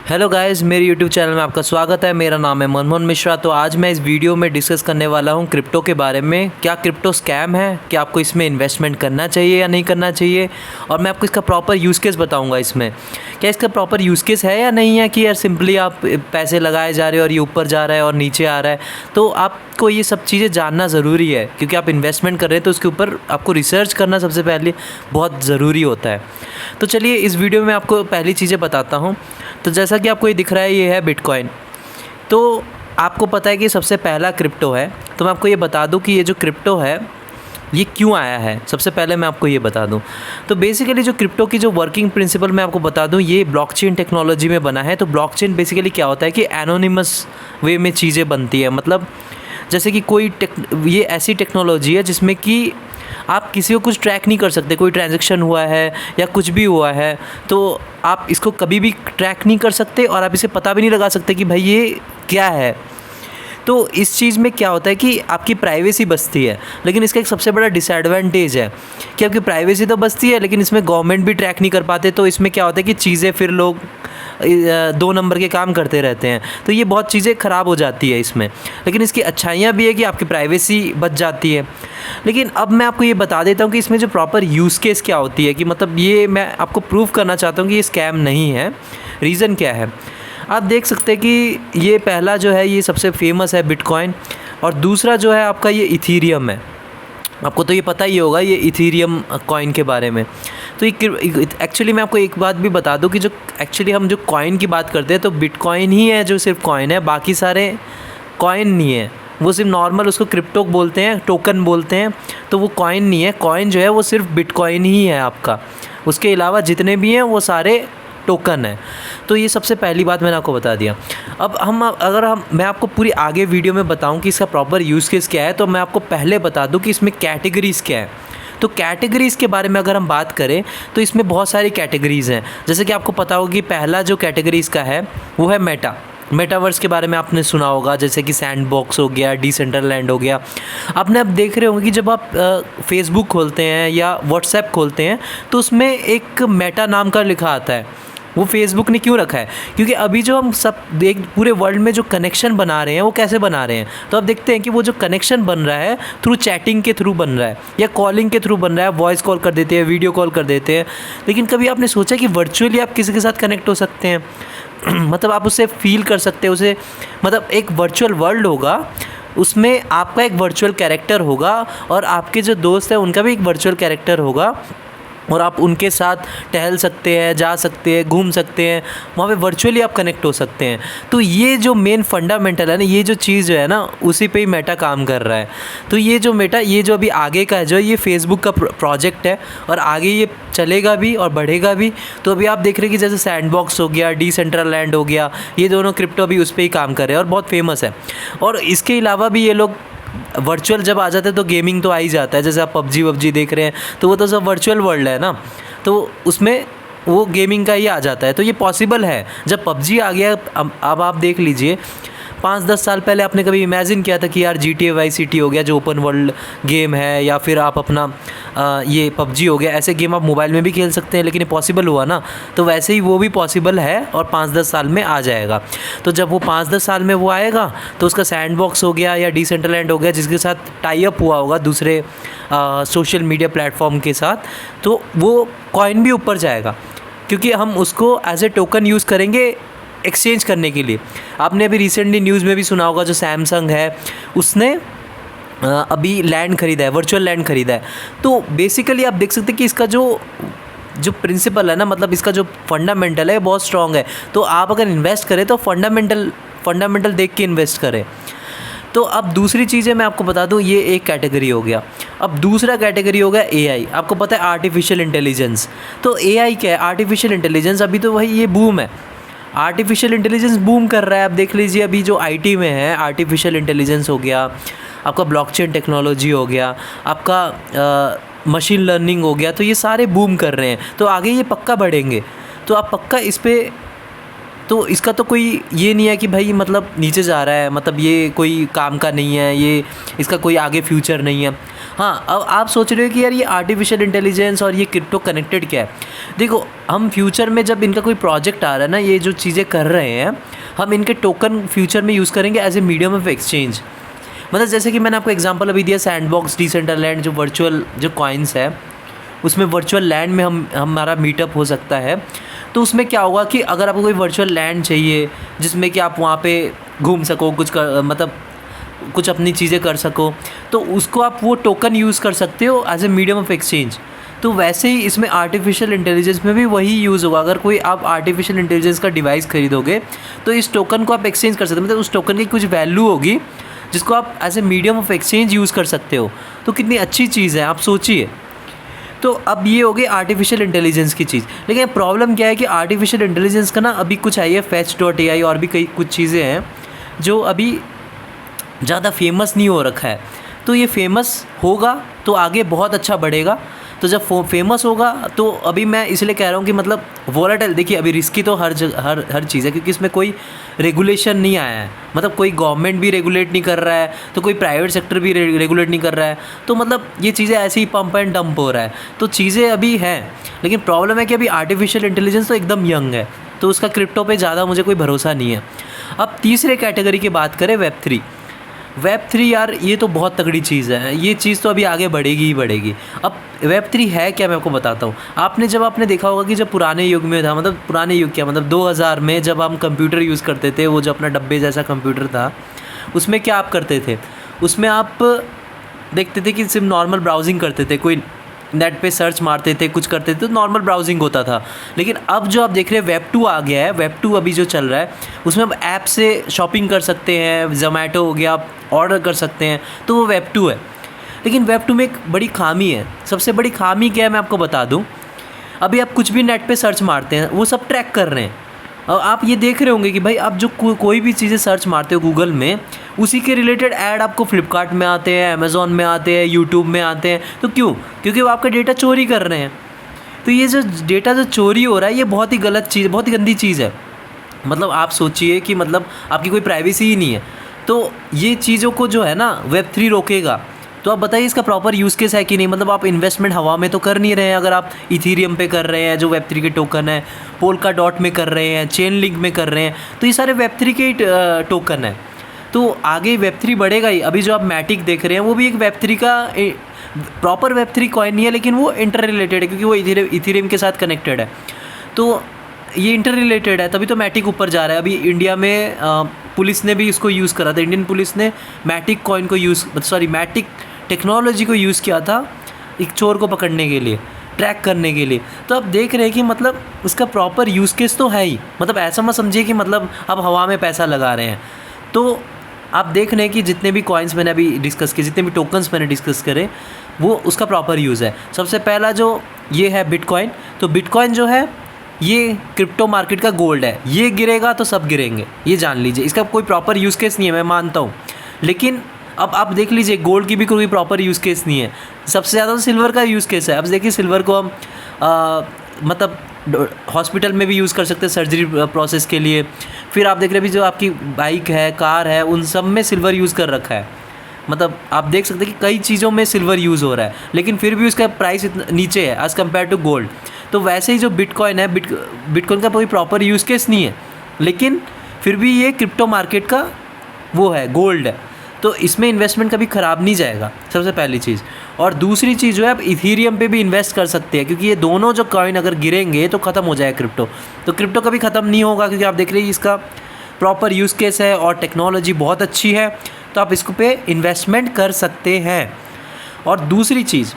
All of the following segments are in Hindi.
हेलो गाइस, मेरे यूट्यूब चैनल में आपका स्वागत है। मेरा नाम है मनमोहन मिश्रा। तो आज मैं इस वीडियो में डिस्कस करने वाला हूं क्रिप्टो के बारे में। क्या क्रिप्टो स्कैम है? क्या आपको इसमें इन्वेस्टमेंट करना चाहिए या नहीं करना चाहिए? और मैं आपको इसका प्रॉपर यूज़ केस बताऊंगा। इसमें क्या इसका प्रॉपर यूज़ केस है या नहीं है कि यार सिंपली आप पैसे लगाए जा रहे हो और ये ऊपर जा रहा है और नीचे आ रहा है। तो आपको ये सब चीज़ें जानना ज़रूरी है, क्योंकि आप इन्वेस्टमेंट कर रहे हैं तो उसके ऊपर आपको रिसर्च करना सबसे पहले बहुत ज़रूरी होता है। तो चलिए इस वीडियो में आपको पहली चीज़ें बताता हूँ। तो जैसा कि आपको ये दिख रहा है, ये है बिटकॉइन। तो आपको पता है कि सबसे पहला क्रिप्टो है। तो मैं आपको ये बता दूं कि ये जो क्रिप्टो है ये क्यों आया है। सबसे पहले मैं आपको ये बता दूं, तो बेसिकली जो क्रिप्टो की जो वर्किंग प्रिंसिपल मैं आपको बता दूं, ये ब्लॉकचेन टेक्नोलॉजी में बना है। तो ब्लॉकचेन बेसिकली क्या होता है कि एनोनिमस वे में चीज़ें बनती है। मतलब जैसे कि ये ऐसी टेक्नोलॉजी है जिसमें कि आप किसी को कुछ ट्रैक नहीं कर सकते। कोई ट्रांजैक्शन हुआ है या कुछ भी हुआ है तो आप इसको कभी भी ट्रैक नहीं कर सकते और आप इसे पता भी नहीं लगा सकते कि भाई ये क्या है। तो इस चीज़ में क्या होता है कि आपकी प्राइवेसी बचती है, लेकिन इसका एक सबसे बड़ा डिसएडवांटेज है कि आपकी प्राइवेसी तो बचती है लेकिन इसमें गवर्नमेंट भी ट्रैक नहीं कर पाते। तो इसमें क्या होता है कि चीज़ें फिर लोग 2 नंबर के काम करते रहते हैं। तो ये बहुत चीज़ें ख़राब हो जाती है इसमें। लेकिन इसकी अच्छाइयाँ भी है कि आपकी प्राइवेसी बच जाती है। लेकिन अब मैं आपको ये बता देता हूँ कि इसमें जो प्रॉपर यूज़ केस क्या होती है, कि मतलब ये मैं आपको प्रूव करना चाहता हूँ कि ये स्कैम नहीं है। रीज़न क्या है, आप देख सकते हैं कि ये पहला जो है ये सबसे फेमस है बिटकॉइन, और दूसरा जो है आपका ये इथीरियम है। आपको तो ये पता ही होगा ये इथीरियम कॉइन के बारे में। तो ये एक्चुअली मैं आपको एक बात भी बता दूं कि जो एक्चुअली हम जो कॉइन की बात करते हैं तो बिटकॉइन ही है जो सिर्फ कॉइन है, बाकी सारे कॉइन नहीं है। वो सिर्फ नॉर्मल उसको क्रिप्टो बोलते हैं, टोकन बोलते हैं। तो वो कॉइन नहीं है। कॉइन जो है वो सिर्फ बिटकॉइन ही है आपका। उसके अलावा जितने भी हैं वो सारे टोकन है। तो ये सबसे पहली बात मैंने आपको बता दिया। अब मैं आपको पूरी आगे वीडियो में बताऊं कि इसका प्रॉपर यूज़ केस क्या है, तो मैं आपको पहले बता दूं कि इसमें कैटेगरीज़ क्या है। तो कैटेगरीज़ के बारे में अगर हम बात करें तो इसमें बहुत सारी कैटेगरीज़ हैं। जैसे कि आपको पता होगा कि पहला जो कैटेगरीज़ का है वो है मेटावर्स के बारे में आपने सुना होगा। जैसे कि सैंडबॉक्स हो गया, डिसेंट्रलैंड हो गया। आपने अब देख रहे होंगे कि जब आप फेसबुक खोलते हैं या व्हाट्सएप खोलते हैं तो उसमें एक मेटा नाम का लिखा आता है। वो फेसबुक ने क्यों रखा है? क्योंकि अभी जो हम सब पूरे वर्ल्ड में जो कनेक्शन बना रहे हैं वो कैसे बना रहे हैं, तो आप देखते हैं कि वो जो कनेक्शन बन रहा है थ्रू चैटिंग के थ्रू बन रहा है या कॉलिंग के थ्रू बन रहा है। वॉइस कॉल कर देते हैं, वीडियो कॉल कर देते हैं। लेकिन कभी आपने सोचा कि वर्चुअली आप किसी के साथ कनेक्ट हो सकते हैं? मतलब आप उससे फील कर सकते हैं उसे। मतलब एक वर्चुअल वर्ल्ड होगा, उसमें आपका एक वर्चुअल कैरेक्टर होगा और आपके जो दोस्त हैं उनका भी एक वर्चुअल कैरेक्टर होगा, और आप उनके साथ टहल सकते हैं, जा सकते हैं, घूम सकते हैं। वहाँ पे वर्चुअली आप कनेक्ट हो सकते हैं। तो ये जो मेन फंडामेंटल है ना, ये जो चीज़ जो है ना, उसी पे ही मेटा काम कर रहा है। तो ये जो अभी आगे का है, जो ये फेसबुक का प्रोजेक्ट है और आगे ये चलेगा भी और बढ़ेगा भी। तो अभी आप देख रहे हैं कि जैसे सैंडबॉक्स हो गया, डिसेंट्रलैंड हो गया, ये दोनों क्रिप्टो अभी उस पर ही काम कर रहे हैं और बहुत फेमस है। और इसके अलावा भी ये लोग वर्चुअल जब आ जाते हैं तो गेमिंग तो आ ही जाता है। जैसे आप पबजी देख रहे हैं तो वो तो सब वर्चुअल वर्ल्ड है ना, तो उसमें वो गेमिंग का ही आ जाता है। तो ये पॉसिबल है। जब पबजी आ गया, अब आप देख लीजिए 5-10 साल पहले आपने कभी इमेजिन किया था कि यार GTA वाई सिटी हो गया जो ओपन वर्ल्ड गेम है, या फिर आप अपना ये पबजी हो गया, ऐसे गेम आप मोबाइल में भी खेल सकते हैं। लेकिन ये पॉसिबल हुआ ना, तो वैसे ही वो भी पॉसिबल है और 5-10 साल में आ जाएगा। तो जब वो 5-10 साल में वो आएगा तो उसका सैंडबॉक्स हो गया या डिसेंट्रलैंड हो गया, जिसके साथ टाई अप हुआ होगा दूसरे सोशल मीडिया प्लेटफॉर्म के साथ, तो वो कॉइन भी ऊपर जाएगा, क्योंकि हम उसको एज ए टोकन यूज़ करेंगे एक्सचेंज करने के लिए। आपने अभी रिसेंटली न्यूज़ में भी सुना होगा, जो सैमसंग है उसने अभी लैंड ख़रीदा है, वर्चुअल लैंड ख़रीदा है। तो बेसिकली आप देख सकते हैं कि इसका जो प्रिंसिपल है ना, मतलब इसका जो फंडामेंटल है बहुत स्ट्रॉन्ग है। तो आप अगर इन्वेस्ट करें तो फंडामेंटल देख के इन्वेस्ट करें। तो अब दूसरी चीज़ें मैं आपको बता दूं, ये एक कैटेगरी हो गया। अब दूसरा कैटेगरी हो गया AI। आपको पता है आर्टिफिशियल इंटेलिजेंस। तो AI क्या है? आर्टिफिशियल इंटेलिजेंस अभी तो वही ये बूम है। आर्टिफिशियल इंटेलिजेंस बूम कर रहा है। आप देख लीजिए अभी जो IT में है, आर्टिफिशियल इंटेलिजेंस हो गया, आपका ब्लॉकचेन टेक्नोलॉजी हो गया, आपका मशीन लर्निंग हो गया, तो ये सारे बूम कर रहे हैं। तो आगे ये पक्का बढ़ेंगे। तो आप पक्का इस पर, तो इसका तो कोई ये नहीं है कि भाई मतलब नीचे जा रहा है, मतलब ये कोई काम का नहीं है, ये इसका कोई आगे फ्यूचर नहीं है। हाँ, अब आप सोच रहे हो कि यार ये आर्टिफिशियल इंटेलिजेंस और ये क्रिप्टो कनेक्टेड क्या है। देखो, हम फ्यूचर में जब इनका कोई प्रोजेक्ट आ रहा है ना, ये जो चीज़ें कर रहे हैं, हम इनके टोकन फ्यूचर में यूज़ करेंगे as a medium of exchange. मतलब जैसे कि मैंने आपको एग्जांपल अभी दिया सैंडबॉक्स, डिसेंट्रलैंड, जो वर्चुअल जो कॉइन्स है, उसमें वर्चुअल लैंड में हमारा मीटअप हो सकता है। तो उसमें क्या होगा कि अगर आपको कोई वर्चुअल लैंड चाहिए जिसमें कि आप वहाँ पे घूम सको, मतलब कुछ अपनी चीज़ें कर सको, तो उसको आप वो टोकन यूज़ कर सकते हो as a medium of exchange. तो वैसे ही इसमें आर्टिफिशियल इंटेलिजेंस में भी वही यूज़ होगा। अगर कोई आप आर्टिफिशियल इंटेलिजेंस का डिवाइस खरीदोगे तो इस टोकन को आप एक्सचेंज कर सकते हो, मतलब उस टोकन की कुछ वैल्यू होगी जिसको आप as a medium of exchange use कर सकते हो। तो कितनी अच्छी चीज़ है, आप सोचिए। तो अब ये हो गई आर्टिफिशियल इंटेलिजेंस की चीज़। लेकिन प्रॉब्लम क्या है कि आर्टिफिशियल इंटेलिजेंस का ना अभी कुछ आई है fetch.ai और भी कई कुछ चीज़ें हैं जो अभी ज़्यादा फेमस नहीं हो रखा है। तो ये फेमस होगा तो आगे बहुत अच्छा बढ़ेगा। तो जब फेमस होगा तो अभी मैं इसलिए कह रहा हूँ कि मतलब वोलेटाइल, देखिए अभी रिस्की तो हर चीज़ है, क्योंकि इसमें कोई रेगुलेशन नहीं आया है। मतलब कोई गवर्नमेंट भी रेगुलेट नहीं कर रहा है, तो कोई प्राइवेट सेक्टर भी रेगुलेट नहीं कर रहा है। तो मतलब ये चीज़ें ऐसे ही पंप एंड डंप हो रहा है। तो चीज़ें अभी हैं, लेकिन प्रॉब्लम है कि अभी आर्टिफिशियल इंटेलिजेंस तो एकदम यंग है, तो उसका क्रिप्टो पे ज़्यादा मुझे कोई भरोसा नहीं है। अब तीसरे कैटेगरी की बात करें, वेब3 यार ये तो बहुत तगड़ी चीज़ है। ये चीज़ तो अभी आगे बढ़ेगी ही बढ़ेगी। अब वेब3 है क्या, मैं आपको बताता हूँ। आपने देखा होगा कि जब पुराने युग में था, मतलब पुराने युग क्या, मतलब 2000 में जब हम कंप्यूटर यूज़ करते थे, वो जो अपना डब्बे जैसा कंप्यूटर था, उसमें क्या आप करते थे, उसमें आप देखते थे कि सिर्फ नॉर्मल ब्राउजिंग करते थे, कोई नेट पे सर्च मारते थे, कुछ करते थे, तो नॉर्मल ब्राउजिंग होता था। लेकिन अब जो आप देख रहे हैं वेब 2 आ गया है, वेब 2 अभी जो चल रहा है, उसमें आप ऐप से शॉपिंग कर सकते हैं, ज़ोमैटो हो गया, आप ऑर्डर कर सकते हैं, तो वो वेब 2 है। लेकिन वेब 2 में एक बड़ी खामी है। सबसे बड़ी खामी क्या है मैं आपको बता दूँ। अभी आप कुछ भी नेट पे सर्च मारते हैं, वो सब ट्रैक कर रहे हैं। और आप ये देख रहे होंगे कि भाई आप जो कोई भी चीज़ें सर्च मारते हो गूगल में, उसी के रिलेटेड ऐड आपको फ्लिपकार्ट में आते हैं, अमेज़ॉन में आते हैं, यूट्यूब में आते हैं। तो क्यों? क्योंकि वो आपका डेटा चोरी कर रहे हैं। तो ये जो डेटा जो चोरी हो रहा है, ये बहुत ही गलत चीज़, बहुत ही गंदी चीज़ है। मतलब आप सोचिए कि मतलब आपकी कोई प्राइवेसी ही नहीं है। तो ये चीज़ों को जो है ना वेब3 रोकेगा। तो आप बताइए इसका प्रॉपर यूज़ केस है कि नहीं। मतलब आप इन्वेस्टमेंट हवा में तो कर नहीं रहे हैं। अगर आप इथीरियम पे कर रहे हैं जो वेब3 के टोकन है, पोल्काडॉट में कर रहे हैं, चेन लिंक में कर रहे हैं, तो ये सारे वेब3 के टोकन है। तो आगे वेब3 बढ़ेगा ही। अभी जो आप मैटिक देख रहे हैं वो भी एक वेब3 का प्रॉपर वेब3 कॉइन नहीं है, लेकिन वो इंटर रिलेटेड है, क्योंकि वो इथीरियम के साथ कनेक्टेड है। तो ये इंटर रिलेटेड है, तभी तो मैटिक ऊपर जा रहा है। अभी इंडिया में पुलिस ने भी इसको यूज़ करा था। इंडियन पुलिस ने मैटिक कॉइन को मैटिक टेक्नोलॉजी को यूज़ किया था एक चोर को पकड़ने के लिए, ट्रैक करने के लिए। तो आप देख रहे हैं कि मतलब उसका प्रॉपर यूज़ केस तो है ही। मतलब ऐसा मत समझिए कि मतलब आप हवा में पैसा लगा रहे हैं। तो आप देख रहे हैं कि जितने भी कॉइन्स मैंने अभी डिस्कस किए, जितने भी टोकन्स मैंने डिस्कस करे, वो उसका प्रॉपर यूज़ है। सबसे पहला जो ये है बिटकॉइन। तो बिटकॉइन जो है ये क्रिप्टो मार्केट का गोल्ड है। ये गिरेगा तो सब गिरेंगे, ये जान लीजिए। इसका कोई प्रॉपर यूज़ केस नहीं है, मैं मानता हूँ। लेकिन अब आप देख लीजिए गोल्ड की भी कोई प्रॉपर यूज़ केस नहीं है। सबसे ज़्यादा तो सिल्वर का यूज़ केस है। अब देखिए सिल्वर को हम मतलब हॉस्पिटल में भी यूज़ कर सकते हैं सर्जरी प्रोसेस के लिए। फिर आप देख रहे हैं भी जो आपकी बाइक है, कार है, उन सब में सिल्वर यूज़ कर रखा है। मतलब आप देख सकते हैं कि कई चीज़ों में सिल्वर यूज़ हो रहा है, लेकिन फिर भी उसका प्राइस इतना नीचे है एज़ कम्पेयर टू गोल्ड। तो वैसे ही जो बिटकॉइन है, बिटकॉइन का कोई प्रॉपर यूज़ केस नहीं है, लेकिन फिर भी ये क्रिप्टो मार्केट का वो है, गोल्ड है। तो इसमें इन्वेस्टमेंट कभी ख़राब नहीं जाएगा, सबसे पहली चीज़। और दूसरी चीज़ जो है, आप इथीरियम पे भी इन्वेस्ट कर सकते हैं, क्योंकि ये दोनों जो कॉइन अगर गिरेंगे तो ख़त्म हो जाएगा क्रिप्टो। तो क्रिप्टो कभी ख़त्म नहीं होगा, क्योंकि आप देख रहे हैं इसका प्रॉपर यूज़ केस है और टेक्नोलॉजी बहुत अच्छी है। तो आप इसको पे इन्वेस्टमेंट कर सकते हैं। और दूसरी चीज़,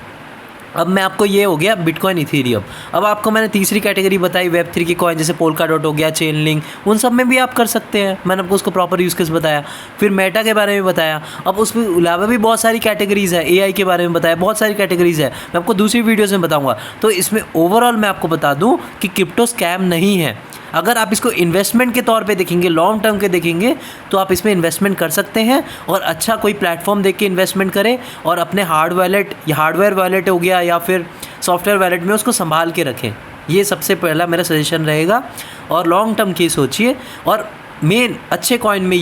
अब मैं आपको ये हो गया बिटकॉइन, इथीरियम। अब आपको मैंने तीसरी कैटेगरी बताई वेब3 की कॉइन, जैसे पोल्काडॉट हो गया, चेन लिंक, उन सब में भी आप कर सकते हैं। मैंने आपको उसको प्रॉपर यूज़ केस बताया। फिर मेटा के बारे में बताया। अब उसके अलावा भी बहुत सारी कैटेगरीज़ है, एआई के बारे में बताया, बहुत सारी कैटेगरीज़ है, मैं आपको दूसरी वीडियोज़ में बताऊँगा। तो इसमें ओवरऑल मैं आपको बता दूँ कि क्रिप्टो स्कैम नहीं है। अगर आप इसको इन्वेस्टमेंट के तौर पे देखेंगे, लॉन्ग टर्म के देखेंगे, तो आप इसमें इन्वेस्टमेंट कर सकते हैं। और अच्छा कोई प्लेटफॉर्म देख के इन्वेस्टमेंट करें, और अपने हार्डवेयर वॉलेट हो गया या फिर सॉफ्टवेयर वॉलेट में उसको संभाल के रखें। ये सबसे पहला मेरा सजेशन रहेगा। और लॉन्ग टर्म की सोचिए, और मेन अच्छे कॉइन में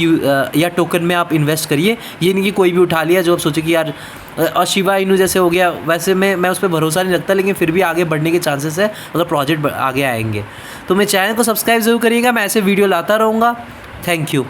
या टोकन में आप इन्वेस्ट करिए। ये नहीं कि कोई भी उठा लिया जो आप सोचे कि यार और शिबा इनू जैसे हो गया, वैसे मैं उस पर भरोसा नहीं रखता, लेकिन फिर भी आगे बढ़ने के चांसेस है अगर प्रोजेक्ट आगे आएंगे। तो मेरे चैनल को सब्सक्राइब ज़रूर करिएगा, मैं ऐसे वीडियो लाता रहूँगा। Thank you.